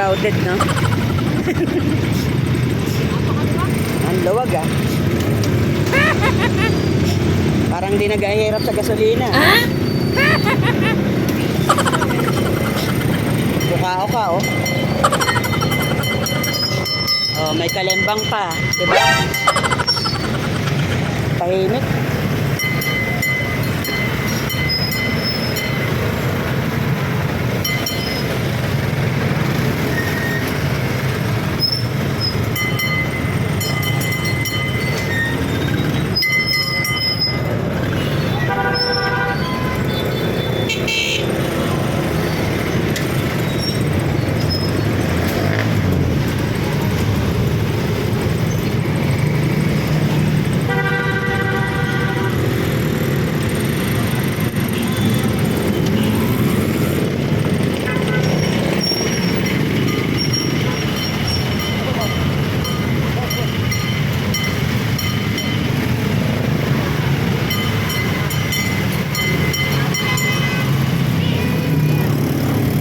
crowded, no? Ang luwag, ah. Parang di nag-ahirap sa gasolina. Uka-uka, oh. Oh, may kalembang pa, diba? Tahimik.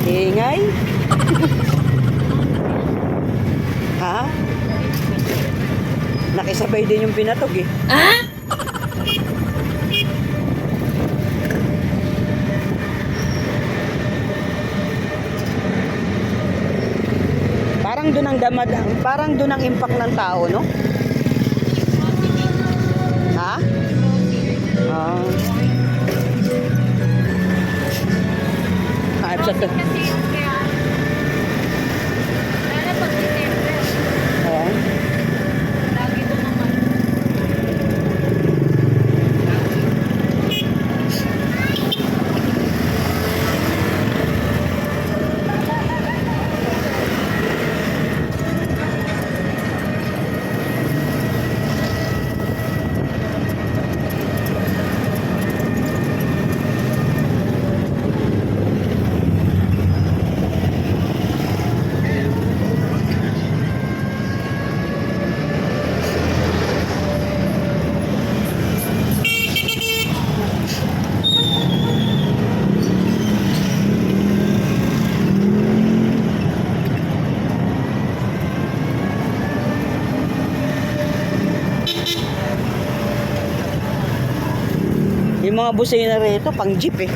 Ingay? Ha? Nakisabay din yung pinatog, eh. Parang doon ang parang doon ang impact ng tao, no? Ha? Ah. Ah, sa to. Ayan. Yung mga busina rito, pang jeep, eh.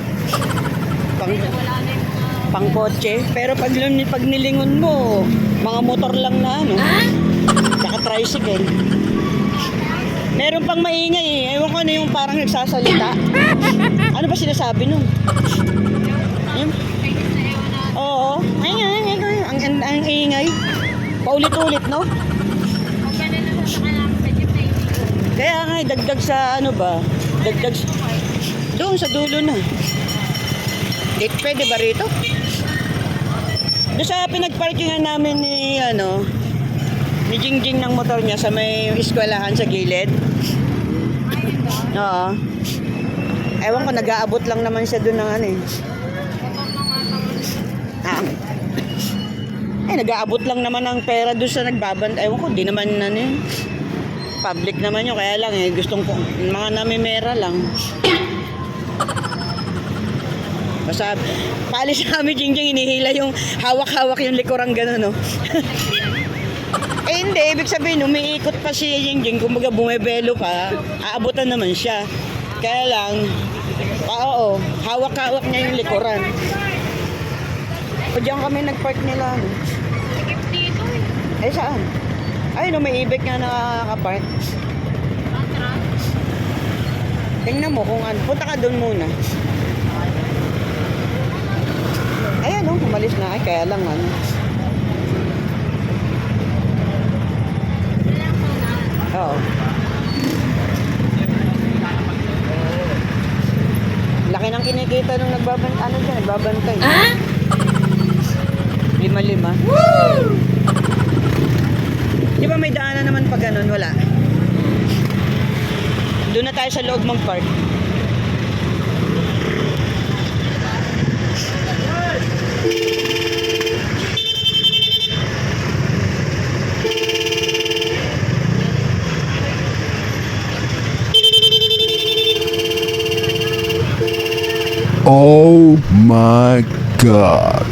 Pang kotse. Pero pag nilingon mo, mga motor lang na, ano. Saka tricycle. Meron pang maingay, eh. Ewan ko ano yung parang nagsasalita. Ano ba sinasabi nun? Oo. Ang ingay. Paulit-ulit, no? Kaya nga, dagdag sa ano ba? Dagdag doon sa dulo na. Pwede ba rito? Doon sa pinagparkingan namin ni ni Jingjing ng motor niya sa may eskwelahan sa gilid. Oo. Ewan ko, nag-aabot lang naman siya doon ng ano, eh. Nag-aabot lang naman ng pera doon sa nagbaband. Ewan ko, di naman ano yun. Public naman yun, kaya lang, eh, gustong mga namimera lang. Basta, paalis namin, Jingjing, inihila yung hawak-hawak yung likurang gano'n, no? Hindi, ibig sabihin, umiikot pa si Jingjing, kumbaga bumebelo pa, aabutan naman siya. Kaya lang, oo, hawak-hawak niya yung likuran. O diyan kami nagpark nila, no? Eh, saan? Ay, no, may ibig nga nakakapark. Tingnan mo kung ano. Punta ka doon muna. Ayan, no, umalis na. Ay, kaya lang, ano. Oo. Laki ng kinikita nung nagbabantay. Ah? 5-5. Woo! Di ba may daanan naman pag ganun? Wala. Doon na tayo sa loob mag-park. Oh my God.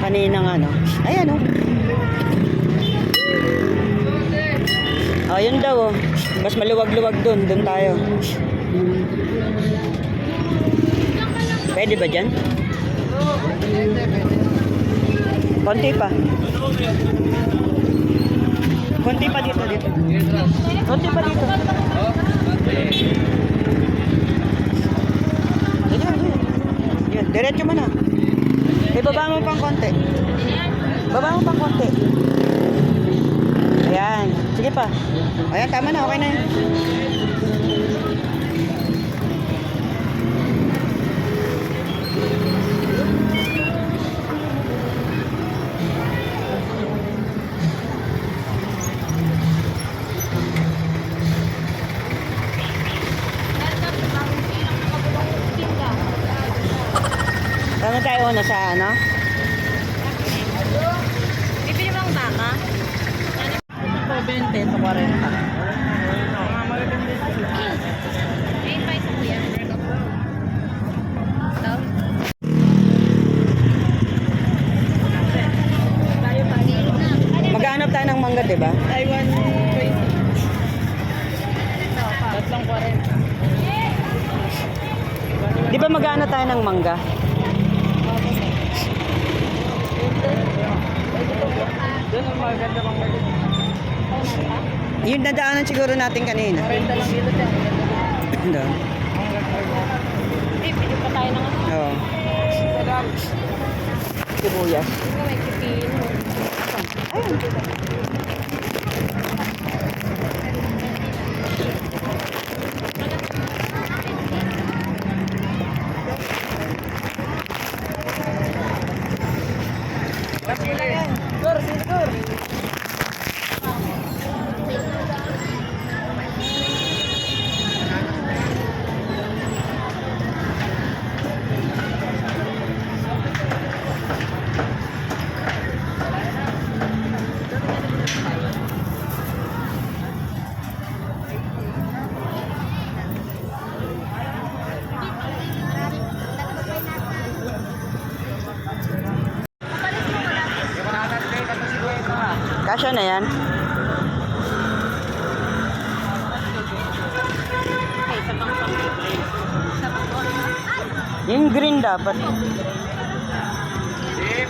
kaninang ano. Ayan oh. Oh, yun daw oh. Mas maluwag-luwag dun. Dun tayo. Pwede ba dyan? Konti pa. Konti pa dito. Konti pa dito. Yan, diretso mo na. Baba mo pang konti. Baba mo pang konti. Ayan. Sige pa. Ayan, tama na. Okay na yun. Saan tayo una sa ano? Bibili mo ang baka? 20 sa 40. Ayun pa isa kuya. Ito? Maghanap tayo ng mangga, di ba? Taiwan 20. Tatlong 40. Di ba maghanap tayo ng mangga? Doon ang maganda bang maganda. Yung nadaanan siguro natin kanina. 40 lang dito dyan. Doon. Bibili pa tayo ng ano. Oo. Sibuyas. Ito may pipino. Ayun. Kasya na yan. Okay, sa pang Yung green dapat.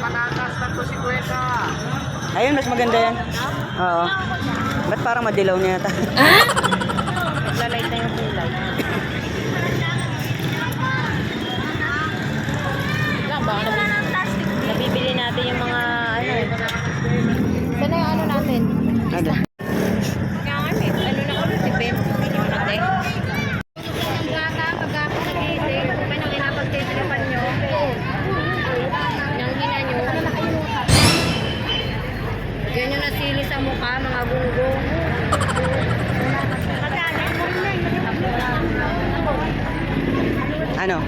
Patatas na to 50. Ayun, mas maganda yan. Oo. Ba't parang madilaw niya yata? Lalay na yung kulay. Lang, baka nabibili natin yung mga ano eh. Saan na yung ano natin? Ano? Kaya nga may ano na ulit, depende. Hindi mo natin. Nga ka, pagkakasagili, kung may nang inapagtitiripan nyo, nang hina nyo, yan yung nasili sa mukha, mga gunggong. Ano?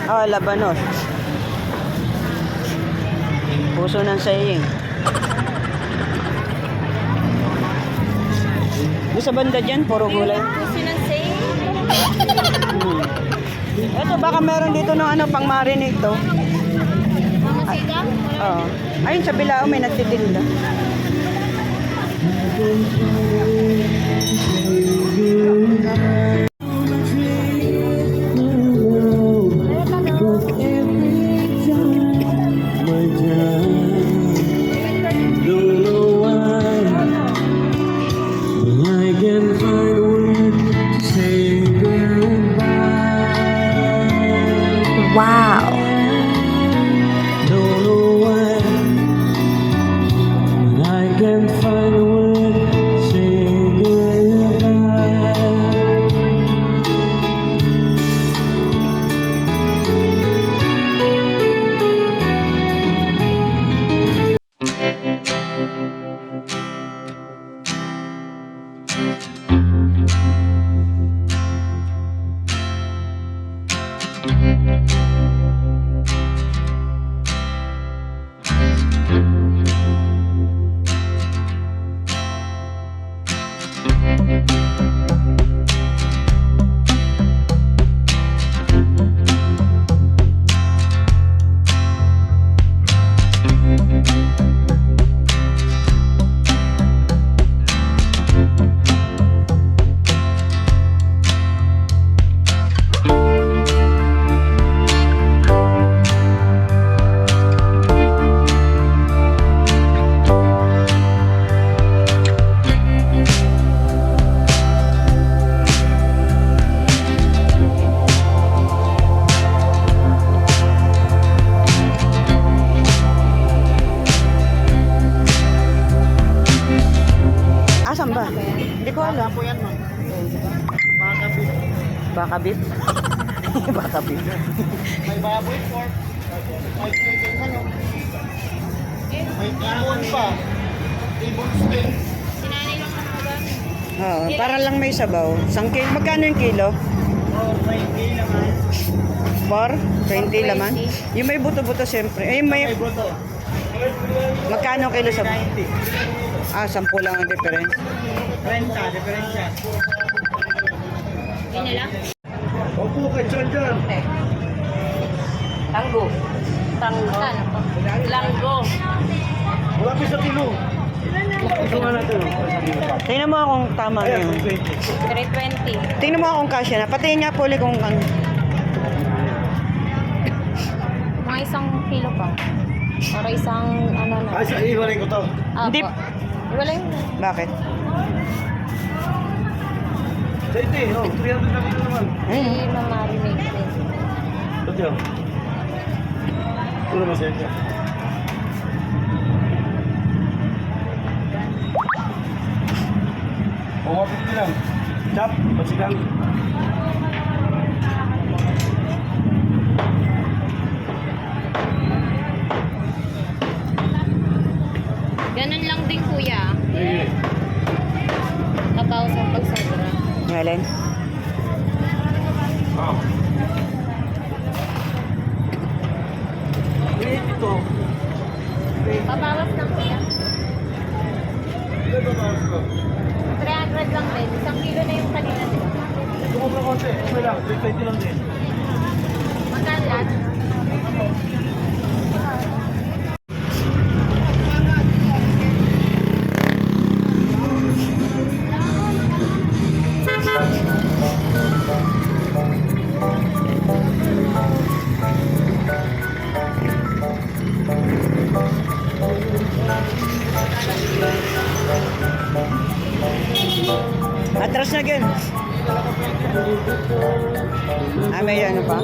Oh, labanos. Puso ng saying. Doon sa banda dyan, puro gulay. Puso ng say. Ito, baka meron dito ng ano, pang marinate to. Mga siga? Oo. Ayun, sa Bilao may nagtitinda. Wow. Don't know why, but I can't find a word to say goodbye. Baka beef. Baka beef. May baboy pork. May chicken manok. May ibon pa. Ibon steak. Sinanay lang ng mga Oo, para lang may sabaw. Kilo. Magkano yung kilo? Oh, may gay naman. 20 laman. Yung may buto-buto siyempre. Eh, May may... buto. Magkano kilo sa... 90. 10 lang ang difference. 30, diferensya. Yun na lang. Opo, kay John John. Tanggo. Tanggo. Langgo. Wala pa sa kilo. Ito nga natin. Tingnan mo kung tama na Ayan, yun. 320. Tingnan mo kung kasya na. Patingin nga po ulit kung ano. Mga 1 kilo pa. Para isang ano na. Ay, sa iwalay ko to. Hindi. Wala yun. Bakit? Sa ito eh, 300 na kilo naman. Hindi ma-marinate din. Ito yun. Ito naman sa ito. O, 150 lang. Chop, pasigang. Ganun lang din kuya. Sige. Kabaw sa pagsobra. Helen? Oh. Ito. Pabawas lang kuya. Ito ba bawas ko? 300 lang din. 1 kilo na yung kanina din. Tumubra konti. Okay lang, 320 lang din. Magkano lahat? Atras na gan. May ano pa?